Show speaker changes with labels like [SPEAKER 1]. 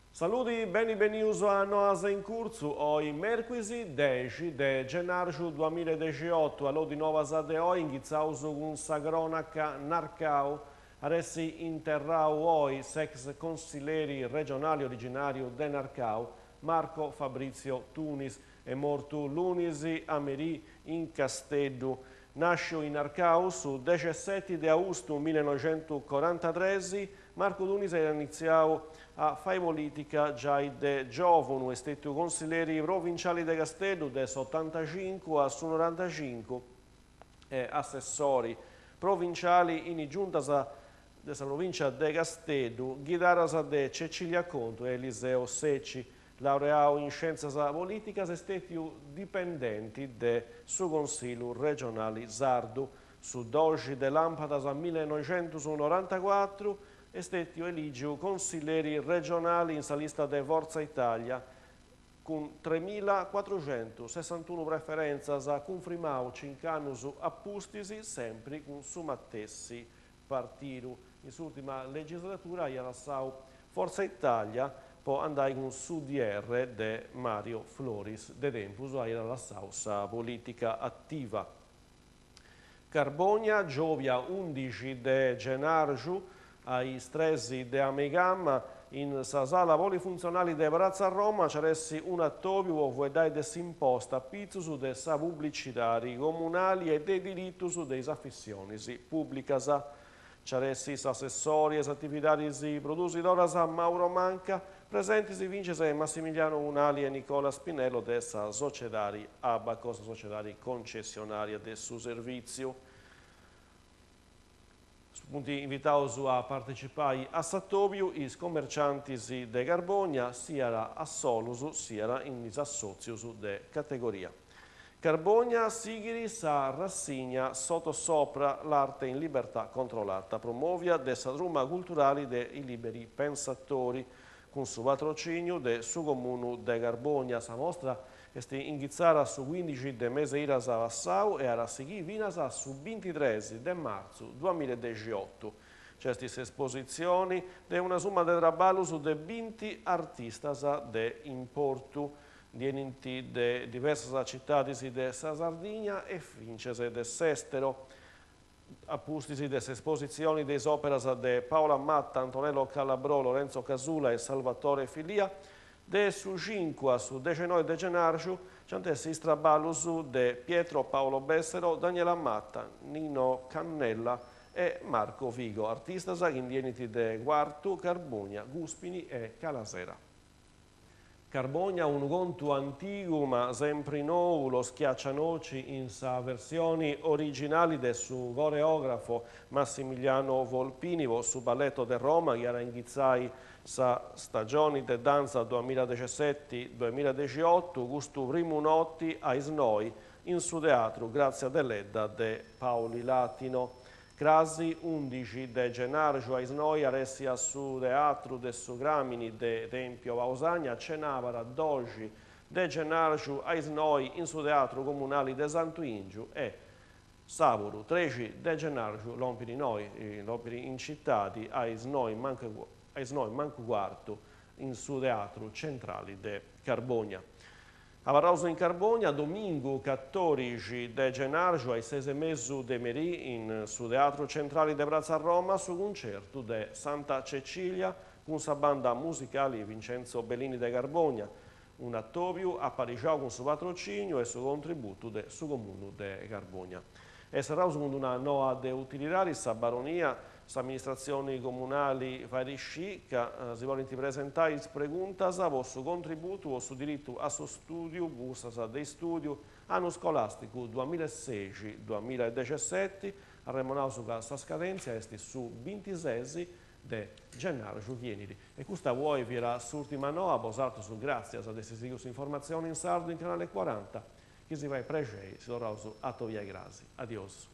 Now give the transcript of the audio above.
[SPEAKER 1] Saluti, benvenuti a Noasa in corso, oggi mercoledì 10 di gennaio 2018, allo di Nova Sade oggi, ingizzaus con Sagronaca Narcau, aressi interrau oggi, sex consiglieri regionali originario de Narcau, Marco Fabrizio Tunis, è morto lunedì a Merì in Castello. Nasce in Narcau su 17 di agosto 1943, Marco Tunis ha iniziato a fare politica già da giovane, è stato consigliere provinciali di Castello dal 85 al 95 e assessori provinciali in giunta della provincia di Castello, guidata da Cecilia Conto e Eliseo Secci. Laureato in scienze politiche, è stato dipendente del suo consiglio regionale sardo. Su 12 di Lampada 1994 è stato eletto consiglieri regionali in lista di Forza Italia con 3.461 preferenze confermato 5 anni appustisi, sempre con su mattessi partito. In ultima legislatura ha lasciato Forza Italia può andare con su DR di Mario Floris, de tempus era la sausa politica attiva. Carbonia, Giovia 11 di gennaio, ai stresi di Amegamma, in sala polifunzionali di Brazza a Roma, c'era un attovio vuoi dare imposta a pizzo dei pubblicitari comunali e dei diritti dei affissioni pubblicas. C'aressi assessori e attività di produttori a Mauro Manca, presenti si vince Massimiliano Unali e Nicola Spinello dessa societari Abacos, societari concessionaria del suo servizio. Punti invitati a partecipare a Sattovio i commercianti di Carbogna, sia a Solus, sia in associos di categoria. Carbogna Sigiri sa rassegna sottosopra l'arte in libertà controllata, promuovia dessa truma culturali dei liberi pensatori, con su patrocinio del suo comune di Carbogna. Sa mostra è iniziata su 15 di mese iras a Vassau e a seguire vinasa su 23 di marzo 2018. Queste esposizioni di una somma di traballo su 20 artisti di importo, di diverse città di Sardegna e Fince di Sestero. Appustisi delle esposizioni delle opere di Paola Matta, Antonello Calabrò, Lorenzo Casula e Salvatore Filia, su 5 su 19 di gennaio, c'è traballo su di Pietro Paolo Bessero, Daniela Matta, Nino Cannella e Marco Vigo, artisti indieniti di Guartu, Carbogna, Guspini e Calasera. Carbogna un conto antico ma sempre nuovo, lo schiaccianoci in sa versioni originali del suo coreografo Massimiliano Volpini, su balletto di Roma, che era iniziai sa stagioni di danza 2017-2018, questo primo notti a Isnoi in su teatro grazie a dell'edda de Paoli Latino. Crasi 11 di gennaio a Isnoi, aressi a su teatro del su Gramini de Tempio Pausagna, cenavara 12 di gennaio a Isnoi in su teatro comunale de Santo Ingio e sabato 13 di gennaio l'ompiri in città a Isnoi manco quarto in su teatro centrale de Carbogna. Avarauso in Carbogna, domingo 14 di gennaio ai 6 mesi di Merì in su teatro centrale di Brazza a Roma su concerto di Santa Cecilia con sa banda musicale Vincenzo Bellini di Carbogna, un attovio a Pariciao con suo patrocinio e suo contributo del suo comune di Carbogna. E sarà secondo una noa de utilitari sa baronia, sa amministrazioni comunali Farisci, che si vogliono presentare le pregunte vostro contributo, vostro diritto a suo studio, busta dei studi, anno scolastico 2016-2017, a remonato che sa scadenza è su 26 di gennaio vieni. E questa vuoi vira l'ultima noa, posato su grazie a queste informazioni in sardo in canale 40, che si va a pregei, si dovrà a Tovia Grasi. Adios.